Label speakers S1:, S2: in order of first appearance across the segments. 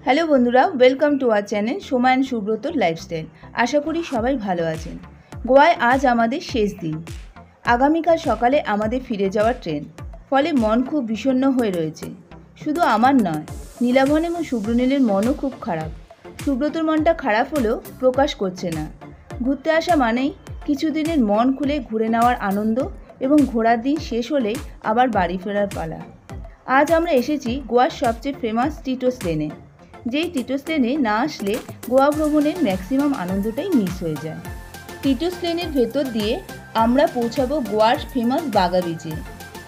S1: Hello বন্ধুরা, welcome to our channel Soma and সুব্রতর lifestyle. আশা করি সবাই ভালো আছেন। গোয়ায় আজ আমাদের শেষ দিন। আগামীকাল সকালে আমাদের ফিরে যাওয়ার ট্রেন, ফলে মন খুব বিষণ্ণ হয়ে রয়েছে। শুধু আমার নয়, নীলাভন এবং সুব্রনীলের মনও খুব খারাপ। সুব্রতর মনটা খারাপ হলেও প্রকাশ করছে না। ঘুরতে আসা মানেই কিছুদিনের মন খুলে ঘুরে নেওয়ার আনন্দ, এবং ঘোরার দিন শেষ হলেই আবার বাড়ি ফেরার পালা। আজ আমরা এসেছি গোয়ার সবচেয়ে ফেমাস টিটোস লেনে। যেই টিটোস লেনে না আসলে গোয়া ভ্রমণের ম্যাক্সিমাম আনন্দটাই মিস হয়ে যায়। টিটোস লেনের ভেতর দিয়ে আমরা পৌঁছাবো গোয়ার ফেমাস বাগা বিচে।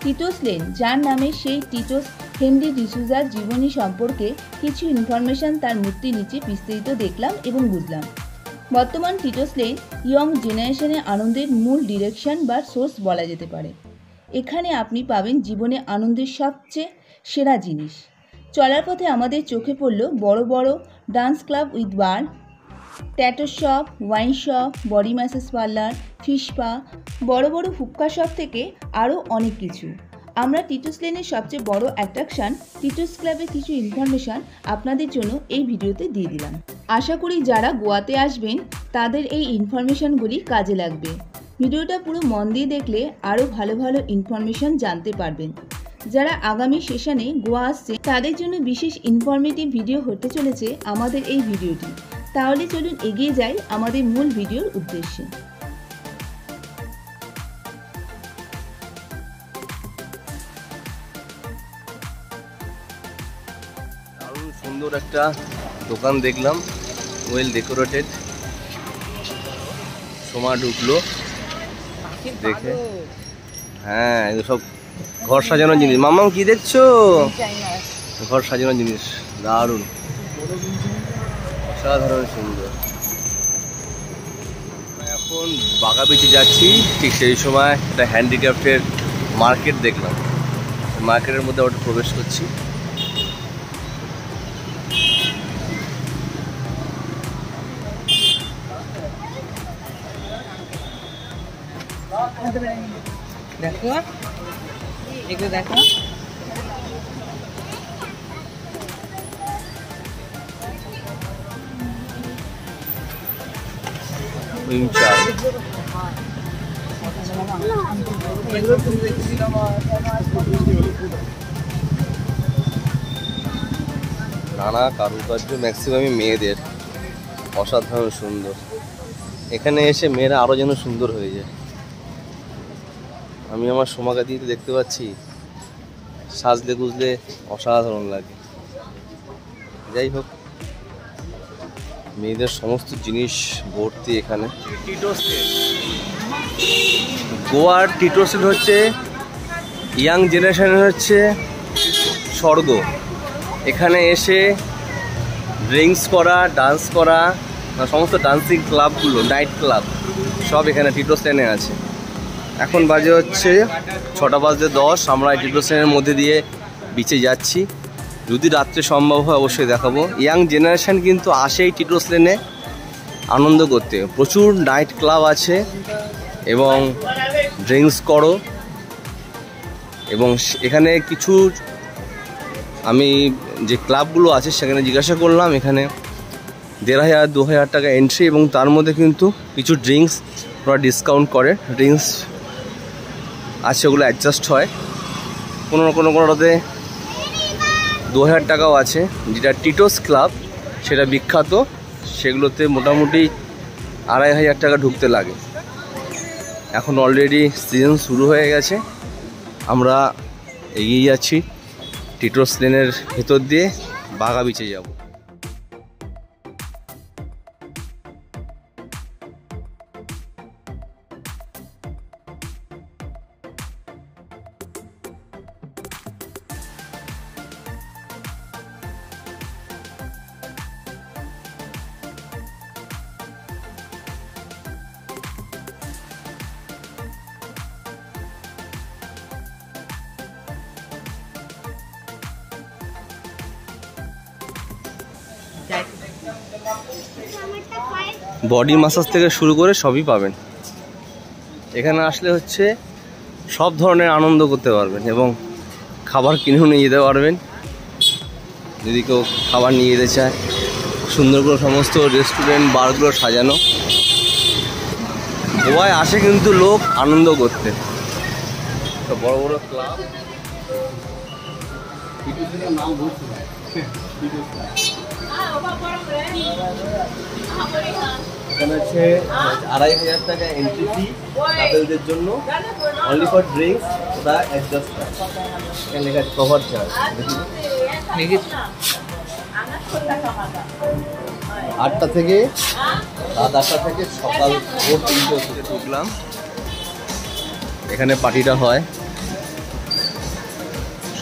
S1: টিটোস লেন, যার নামে সেই টিটোস হেনরি ডিসুজার জীবনী সম্পর্কে কিছু ইনফরমেশন তার মূর্তির নিচে বিস্তারিত দেখলাম এবং বুঝলাম। বর্তমান টিটোস লেন ইয়ং জেনারেশনের আনন্দের মূল ডিরেকশন বা সোর্স বলা যেতে পারে। এখানে আপনি পাবেন জীবনে আনন্দের সবচেয়ে সেরা জিনিস। চলার পথে আমাদের চোখে পড়ল বড় বড় dance club with bar, tattoo shop, wine shop, body massage parlour, fish পা, বড় বড় হুক্কা শপ থেকে আরও অনেক কিছু। আমরা টিটোস লেনের সবচেয়ে বড় অ্যাট্রাকশান টিটোস ক্লাবের কিছু ইনফরমেশান আপনাদের জন্য এই ভিডিওতে দিয়ে দিলাম। আশা করি যারা গোয়াতে আসবেন তাদের এই ইনফরমেশানগুলি কাজে লাগবে। ভিডিওটা পুরো মন দিয়ে দেখলে আরও ভালো ভালো ইনফরমেশান জানতে পারবেন। যারা আগামী সেশনে গোয়া আসছে তাদের জন্য বিশেষ ইনফরমেটিভ ভিডিও হতে চলেছে আমাদের এই ভিডিওটি। তাহলে চলুন এগিয়ে যাই আমাদের মূল ভিডিওর উদ্দেশ্যে।
S2: দারুণ সুন্দর একটা দোকান দেখলাম, ওয়েল ডেকোরেটেড। সোমা ঢুকলো দেখে, হ্যাঁ এগুলো সব ঘর সাজানোর জিনিস। মামাম কি দেখছো? ঘর সাজানোর জিনিস, দারুণ, অসাধারণ সুন্দর। এখন বাগা বিচে যাচ্ছি, ঠিক সেই সময় একটা হ্যান্ডিক্রাফটের মার্কেট দেখলাম। মার্কেটের মধ্যে ওটা প্রবেশ করছি।
S3: দেখো এগুলো দেখো,
S2: নানা কারুকার্য, ম্যাক্সিমামই মেয়েদের, অসাধারণ সুন্দর। এখানে এসে মেয়েরা আরও যেন সুন্দর হয়ে যায়। আমি আমার সোমাকে দিয়ে দেখতে পাচ্ছি, সাজলে গুজলে অসাধারণ লাগে। যাই হোক, মেয়েদের সমস্ত জিনিস ভর্তি এখানে। গোয়ার টিটোস হচ্ছে ইয়াং জেনারেশনের হচ্ছে স্বর্গ। এখানে এসে ড্রিঙ্কস করা, ডান্স করা, সমস্ত ডান্সিং ক্লাবগুলো, নাইট ক্লাব সব এখানে টিটোস লেনে আছে। এখন বাজে হচ্ছে 6:10। আমরা টিটোস লেনের মধ্যে দিয়ে বিচে যাচ্ছি। যদি রাত্রে সম্ভব হয় অবশ্যই দেখাবো। ইয়াং জেনারেশন কিন্তু আসেই টিটোস লেনে আনন্দ করতে। প্রচুর নাইট ক্লাব আছে এবং ড্রিঙ্কস করো। এবং এখানে কিছু আমি যে ক্লাবগুলো আছে সেখানে জিজ্ঞাসা করলাম, এখানে 1500-2000 টাকা এন্ট্রি, এবং তার মধ্যে কিন্তু কিছু ড্রিঙ্কস ওরা ডিসকাউন্ট করে। ড্রিঙ্কস আছে, ওগুলো অ্যাডজাস্ট হয়। কোনোটাতে 2000 টাকাও আছে। যেটা টিটোস ক্লাব সেটা বিখ্যাত, সেগুলোতে মোটামুটি 2500 টাকা ঢুকতে লাগে। এখন অলরেডি সিজন শুরু হয়ে গেছে। আমরা এগিয়ে যাচ্ছি টিটোস লেনের ভেতর দিয়ে, বাগা বিচে যাব। বডি ম্যাসাজ থেকে শুরু করে সবই পাবেন এখানে আসলে। হচ্ছে সব ধরনের আনন্দ করতে পারবেন এবং খাবার কিনেও নিয়ে যেতে পারবেন। যদি কেউ খাবার নিয়ে যেতে চায়। সুন্দর করে সমস্ত রেস্টুরেন্ট বারগুলো সাজানো। গোয়ায় আসে কিন্তু লোক আনন্দ করতে, তো বড় বড় ক্লাব। এখানে আছে 2500 টাকা এন্ট্রি ফি কাপলদের জন্য, অনলি ফর ড্রিঙ্কস, ওটা অ্যাডজাস্ট হয়। এখানে লেখা আছে কভার চার্জ। 8টা থেকে রাত 8টা থেকে সকাল ভোর 3টে অবধি ঢুকলাম। এখানে পার্টিটা হয়,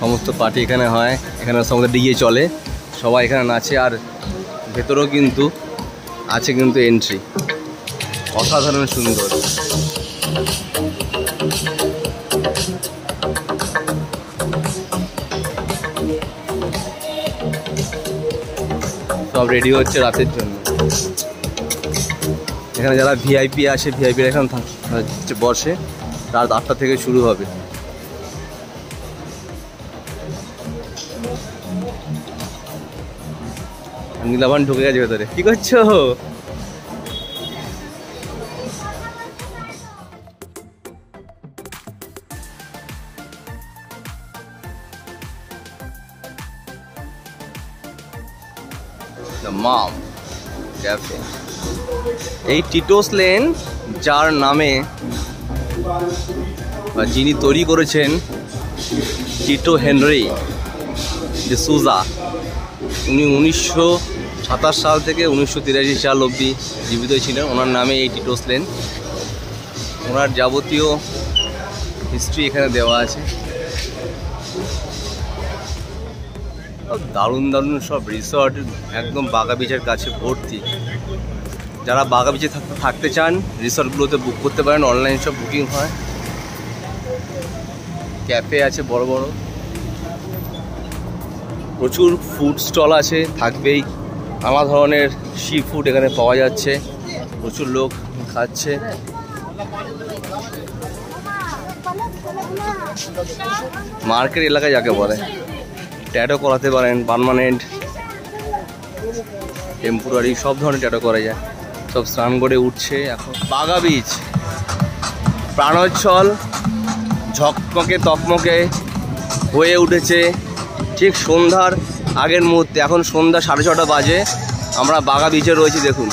S2: সমস্ত পার্টি এখানে হয়। এখানে সমস্ত ডিজে চলে, সবাই এখানে নাচে। আর ভেতরেও কিন্তু আছে কিন্তু এন্ট্রি, অসাধারণ সুন্দর। সব রেডি হচ্ছে রাতের জন্য। এখানে যারা ভিআইপি আসে, ভিআইপিরা এখানে বসে। রাত 8টা থেকে শুরু হবে। নীলাবান ঢুকে গেছে ভেতরে। কি করছো? The mom cafe. এই টিটোস লেন, যার নামে যিনি তৈরি করেছেন টিটো হেনরি ডি সুজা, উনি 1927 সাল থেকে 1983 সাল অবধি জীবিত ছিলেন। ওনার নামে এই টিটোস লেন। ওনার যাবতীয় হিস্ট্রি এখানে দেওয়া আছে। দারুণ দারুণ সব রিসর্ট, একদম বাগা বিচের কাছে ভর্তি। যারা বাগা বিচে থাকতে চান রিসর্টগুলোতে বুক করতে পারেন, অনলাইন সব বুকিং হয়। ক্যাফে আছে বড় বড়, প্রচুর ফুড স্টল আছে, থাকবেই। নানা ধরনের সি ফুড এখানে পাওয়া যাচ্ছে, প্রচুর লোক খাচ্ছে। মার্কেট এলাকায় যাকে বলে। ট্যাটু করাতে পারেন, পার্মানেন্ট, টেম্পোরারি, সব ধরনের ট্যাটু করা যায়। সব স্নান করে উঠছে এখন। বাগা বিচ প্রাণোচ্ছল, ঝকমকে তকমকে হয়ে উঠেছে ঠিক সন্ধ্যার আগের মুহূর্তে। এখন সন্ধ্যা 6:30 বাজে, আমরা বাগা বিচে রয়েছি। দেখুন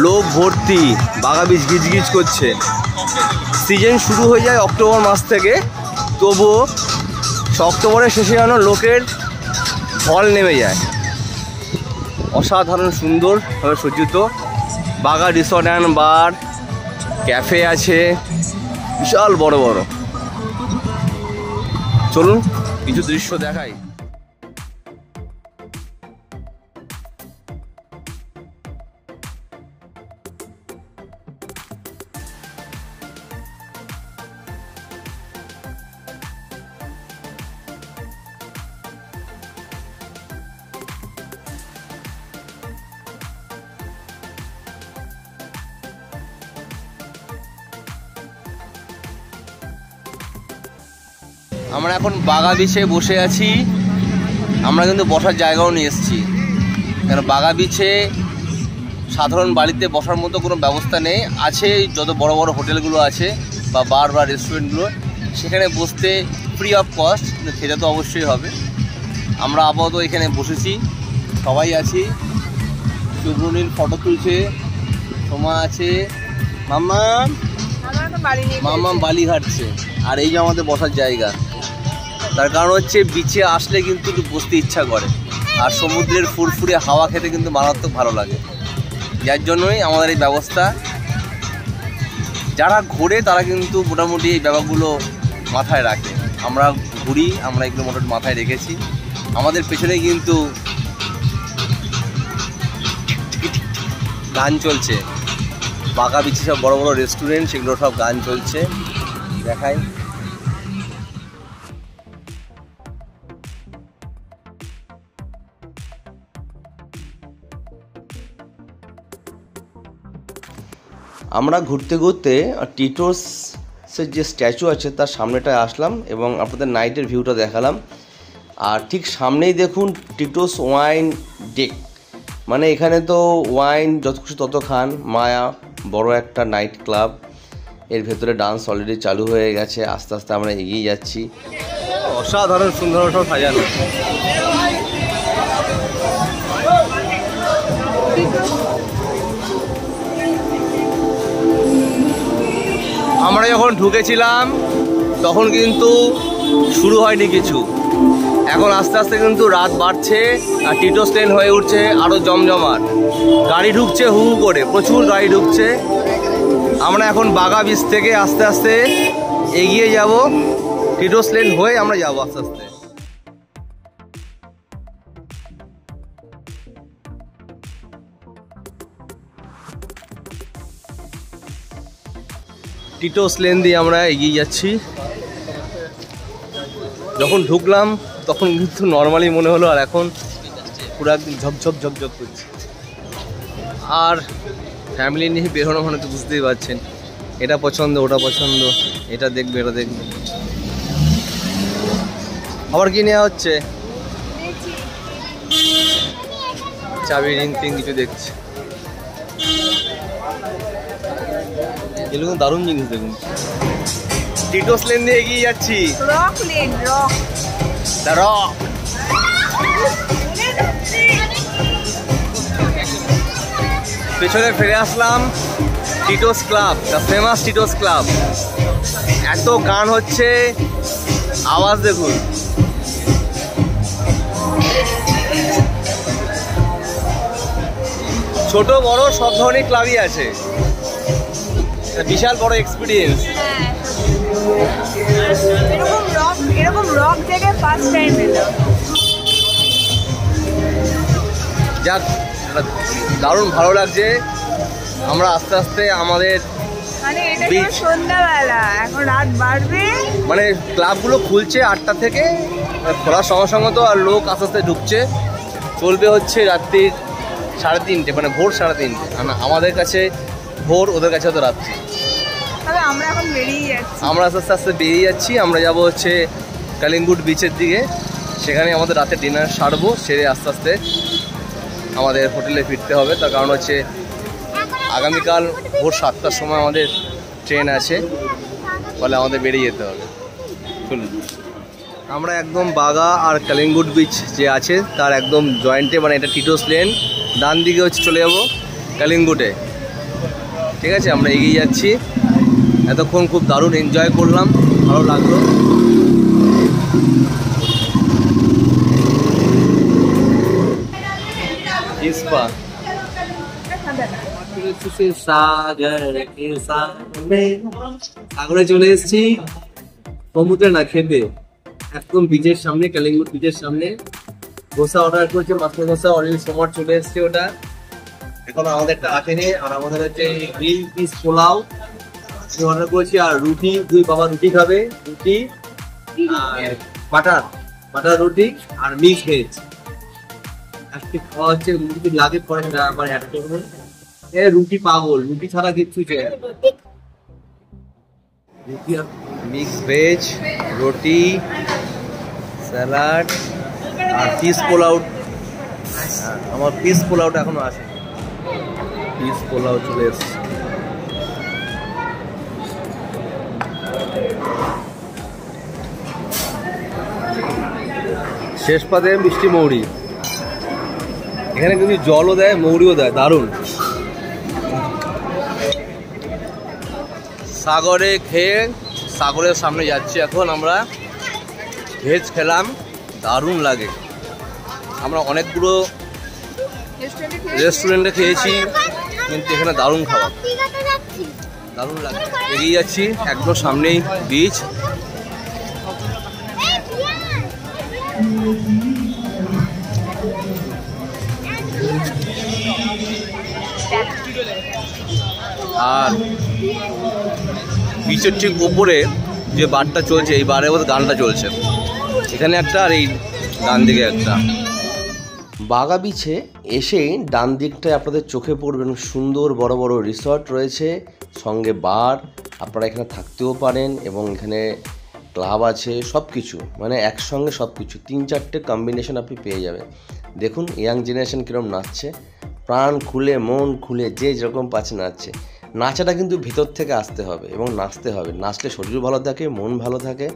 S2: লোক ভর্তি, বাগা বিচ গিজগিজ করছে। সিজন শুরু হয়ে যায় অক্টোবর মাস থেকে, তবুও অক্টোবরের শেষে যেন লোকের ঢল নেমে যায়। অসাধারণ সুন্দরভাবে সজ্জিত বাগা রিসর্ট অ্যান্ড বার, ক্যাফে আছে বিশাল বড় বড়। চলুন কিছু দৃশ্য দেখাই। আমরা এখন বাগা বিচে বসে আছি। আমরা কিন্তু বসার জায়গাও নিয়ে এসেছি, কারণ বাগা বিচে সাধারণ বাড়িতে বসার মতো কোনো ব্যবস্থা নেই। আছে যত বড় বড় হোটেলগুলো আছে বা বার বা রেস্টুরেন্টগুলো, সেখানে বসতে ফ্রি অফ কস্ট, কিন্তু খেতে তো অবশ্যই হবে। আমরা আপাতত এখানে বসেছি, সবাই আছি। শুভ্রনীল ফটো তুলছে, সোমা আছে, মাম্মাম বালি ঘাটছে। আর এই যে আমাদের বসার জায়গা। তার কারণ হচ্ছে বিচে আসলে কিন্তু বসতে ইচ্ছা করে, আর সমুদ্রের ফুরফুরে হাওয়া খেতে কিন্তু মারাত্মক ভালো লাগে। যার জন্যই আমাদের এই ব্যবস্থা। যারা ঘোরে তারা কিন্তু মোটামুটি এই ব্যাপারগুলো মাথায় রাখে। আমরা ঘুরি, আমরা এগুলো মোটামুটি মাথায় রেখেছি। আমাদের পেছনে কিন্তু গান চলছে। বাগা বিচে সব বড় বড় রেস্টুরেন্ট, সেগুলো সব গান চলছে, দেখাই। আমরা ঘুরতে ঘুরতে টিটোসের যে স্ট্যাচু আছে তার সামনেটায় আসলাম এবং আপনাদের নাইটের ভিউটা দেখালাম। আর ঠিক সামনেই দেখুন টিটোস ওয়াইন ডেক, মানে এখানে তো ওয়াইন যত খুশি তত খান, মায়া বড় একটা নাইট ক্লাব। এর ভেতরে ডান্স অলরেডি চালু হয়ে গেছে, আস্তে আস্তে আমরা এগিয়ে যাচ্ছি। অসাধারণ সুন্দর সব সাজানো। আমরা যখন ঢুকেছিলাম তখন কিন্তু শুরু হয়নি কিছু, এখন আস্তে আস্তে কিন্তু রাত বাড়ছে আর টিটোস লেন হয়ে উঠছে আরও জমজমাট। গাড়ি ঢুকছে হু হু করে, প্রচুর গাড়ি ঢুকছে। আমরা এখন বাগা বিচ থেকে আস্তে আস্তে এগিয়ে যাব, টিটোস লেন হয়ে আমরা যাবো আস্তে আস্তে। টিটোস লেন দিয়ে আমরা এগিয়ে যাচ্ছি। যখন ঢুকলাম তখন কিন্তু নর্মালি মনে হলো, আর এখন পুরো একদম ঝকঝক ঝকঝক করছে। আর ফ্যামিলি নিয়ে বেরোনো মানে তো বুঝতেই পারছেন, এটা পছন্দ ওটা পছন্দ, এটা দেখবে এটা দেখবে। আবার কি নেওয়া হচ্ছে? চাবি রিং টিং কিছু দেখছে। এগুলো দারুণ জিনিস দেখুন। টিটোস লেন দিয়ে এগিয়ে যাচ্ছি।
S3: Rock lane, rock
S2: the rock. পেছনে ফিরে আসলাম Tito's club, the famous Tito's club. এত গান হচ্ছে, আওয়াজ দেখুন। ছোট বড় সব ধরনের ক্লাবই আছে, বিশাল বড় এক্সপিরিয়েন্স।
S3: এরকম রক জায়গায় ফার্স্ট টাইম এলাম।
S2: যাক, দারুণ ভালো লাগছে। আমরা আস্তে আস্তে আমাদের
S3: মানে এটা তো সন্ধ্যাবেলা, এখন রাত বাড়বে।
S2: মানে ক্লাবগুলো খুলছে 8টা থেকে, খোলার সঙ্গে সঙ্গে তো আর লোক আস্তে আস্তে ঢুকছে। চলবে হচ্ছে রাত্রি 3:30, মানে ভোর 3:30। আমাদের কাছে ভোর, ওদের কাছে তো রাত্রি।
S3: তবে আমরা এখন বেরিয়ে যাচ্ছি,
S2: আমরা আস্তে আস্তে বেরিয়ে যাচ্ছি। আমরা যাব হচ্ছে কালিঙ্গুড বিচের দিকে, সেখানে আমাদের রাতে ডিনার সারবো, সেরে আস্তে আস্তে আমাদের হোটেলে ফিরতে হবে। তার কারণ হচ্ছে আগামীকাল ভোর 7টার সময় আমাদের ট্রেন আছে, ফলে আমাদের বেরিয়ে যেতে হবে। চলুন, আমরা একদম বাগা আর কালিঙ্গুড বিচ যে আছে তার একদম জয়েন্টে, মানে এটা টিটোস লেন, ডান দিকে হচ্ছে চলে যাবো কালিঙ্গুডে। ঠিক আছে, আমরা এগিয়ে যাচ্ছি। এতক্ষণ খুব দারুণ এনজয় করলাম, ভালো লাগলো। ইস্পা সাগরে চলে এসেছি, সমুদ্রে না খেতে, একদম বিচের সামনে, কালিঙ্গুড বিচের সামনে। ধোসা অর্ডার করেছে, মাছের ধোসা অলরেডি সময় চলে এসছে ওটা, এখন আমাদেরটা আসেনি। আর আমাদের হচ্ছে গ্রিন পিস পোলাও অর্ডার করেছি, আর রুটি, দুই বাবা রুটি খাবে, রুটি আর বাটার রুটি আর মিক্স ভেজ। আজকে খাওয়া হচ্ছে, রুটি লাগে পরে আবার অ্যাড করবো। রুটি পাগল, রুটি ছাড়া কিচ্ছু চাই। মিক্স ভেজ, রুটি, স্যালাড আর পিস পোলাও। আমার পিস পোলাওটা এখনো আসে, পিস পোলাও চলে এসছে। শেষ পাতে মিষ্টি মৌরি, এখানে কিন্তু জলও দেয় মৌরিও দেয়, দারুণ। সাগরে খেয়ে সাগরের সামনে যাচ্ছি এখন আমরা। ভেজ খেলাম, দারুণ লাগে। আমরা অনেকগুলো রেস্টুরেন্টে খেয়েছি, কিন্তু এখানে দারুণ খাবার, দারুণ লাগে। এগিয়ে যাচ্ছি, একদম সামনেই বিচ। আর বিচের ঠিক উপরে যে বারটা চলছে, এই বারের মধ্যে গানটা চলছে, এখানে একটা আর এই ডান দিকে একটা। বাগা বিচে এসেই ডান দিকটায় আপনাদের চোখে পড়বেন সুন্দর বড় বড় রিসর্ট রয়েছে, সঙ্গে বার। আপনারা এখানে থাকতেও পারেন এবং এখানে ক্লাব আছে, সব কিছু মানে একসঙ্গে সব কিছু 3-4টে কম্বিনেশন আপনি পেয়ে যাবেন। দেখুন ইয়াং জেনারেশন কীরকম নাচছে, প্রাণ খুলে মন খুলে যে যেরকম পাচ্ছে নাচছে। নাচাটা কিন্তু ভিতর থেকে আসতে হবে এবং নাচতে হবে, নাচলে শরীর ভালো থাকে, মন ভালো থাকে।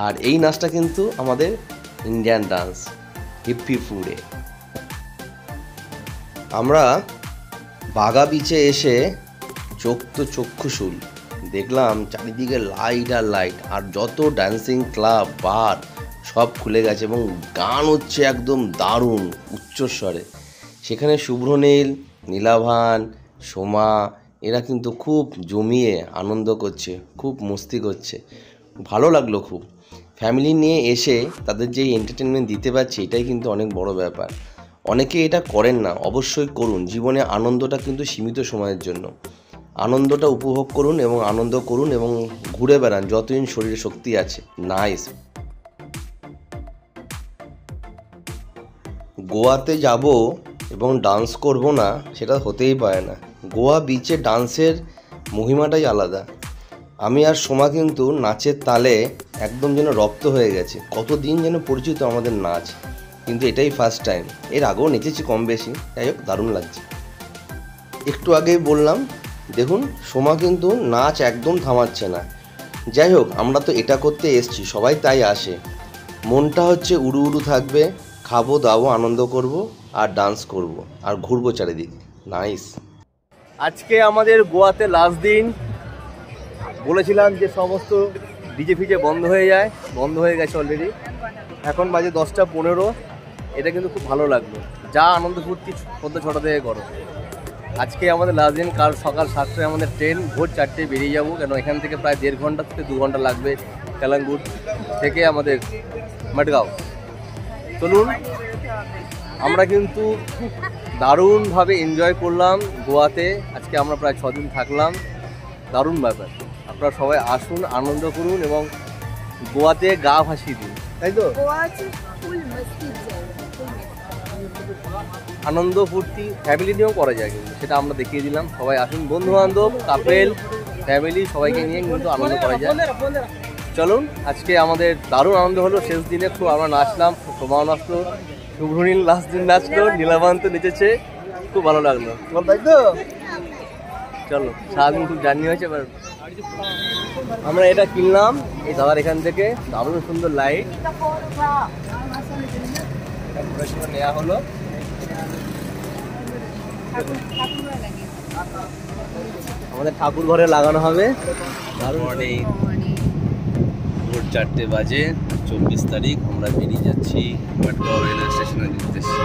S2: আর এই নাচটা কিন্তু আমাদের ইন্ডিয়ান ডান্স, হিপ্পি ফুডে। আমরা বাগা বিচে এসে চোখ তো চক্ষুশূল, দেখলাম চারিদিকে লাইট আর লাইট, আর যত ড্যান্সিং ক্লাব বার সব খুলে গেছে এবং গান হচ্ছে একদম দারুণ উচ্চস্বরে। সেখানে শুভ্রনীল, নীলাভান, সোমা এরা কিন্তু খুব জমিয়ে আনন্দ করছে, খুব মস্তি করছে, ভালো লাগলো খুব। ফ্যামিলি নিয়ে এসে তাদের যে এন্টারটেনমেন্ট দিতে পারছি এটাই কিন্তু অনেক বড় ব্যাপার। অনেকে এটা করেন না, অবশ্যই করুন। জীবনে আনন্দটা কিন্তু সীমিত সময়ের জন্য, আনন্দটা উপভোগ করুন এবং আনন্দ করুন এবং ঘুরে বেড়ান যতদিন শরীরে শক্তি আছে। নাইস। গোয়াতে যাব এবং ডান্স করব না সেটা হতেই পারে না। গোয়া বিচে ডান্সের মহিমাটাই আলাদা। আমি আর সোমা কিন্তু নাচের তালে একদম যেন রপ্ত হয়ে গেছে। কতদিন যেন পরিচিত আমাদের নাচ, কিন্তু এটাই ফার্স্ট টাইম। এর আগেও নেচেছি কম বেশি, যাই হোক দারুণ লাগছে। একটু আগেই বললাম, দেখুন সোমা কিন্তু নাচ একদম থামাচ্ছে না। যাই হোক, আমরা তো এটা করতে এসছি, সবাই তাই আসে। মনটা হচ্ছে উড়ু উড়ু থাকবে, খাবো দাবো আনন্দ করব আর ডান্স করব আর ঘুরবো চারিদিকে। নাইস। আজকে আমাদের গোয়াতে লাস্ট দিন। বলেছিলাম যে সমস্ত ডিজে ফিজে বন্ধ হয়ে যায়, বন্ধ হয়ে গেছে অলরেডি। এখন বাজে 10টা 15। এটা কিন্তু খুব ভালো লাগলো। যা আনন্দ ফুর্তি 6টা থেকে করো। আজকে আমাদের লাস্ট দিন। কাল সকাল 7টায় আমাদের ট্রেন, ভোর 4টায় বেরিয়ে যাবো, কেন এখান থেকে প্রায় 1.5 ঘন্টা থেকে 2 ঘন্টা লাগবে কালাঙ্গুর থেকে আমাদের মাডগাঁও। চলুন, আমরা কিন্তু খুব দারুণভাবে এনজয় করলাম গোয়াতে। আজকে আমরা প্রায় 6 দিন থাকলাম, দারুণ ব্যাপার। আপনারা সবাই আসুন, আনন্দ করুন এবং গোয়াতে গা ভাসিয়ে দিন, তাই তো? আনন্দ ফুর্তি ফ্যামিলি নিয়েও করা যায়, কিন্তু সেটা আমরা দেখিয়ে দিলাম। সবাই আসুন, বন্ধু বান্ধব, কাপেল, ফ্যামিলি সবাইকে নিয়ে কিন্তু আনন্দ করা যায়। চলুন, আজকে আমাদের দারুণ আনন্দ হলো। শেষ দিনে খুব আমরা নাচলাম, সোমাও নাচলো, শুভ্রনীল লাস্ট দিন নাচলো, নীলাভান তো নেচেছে, খুব ভালো লাগলো, তাই তো? চলো, সারাদিন খুব জার্নি হয়েছে। এবার আমরা এটা কিনলাম এই দাদার এখান থেকে, দারুণ সুন্দর লাইট নেওয়া হলো। আমাদের ঠাকুর ঘরে লাগানো হবে। মর্নিং, ভোর 4টে বাজে, 24 তারিখ। আমরা বেরিয়ে যাচ্ছি মাডগাঁও রেলওয়ে স্টেশনের উদ্দেশ্যে।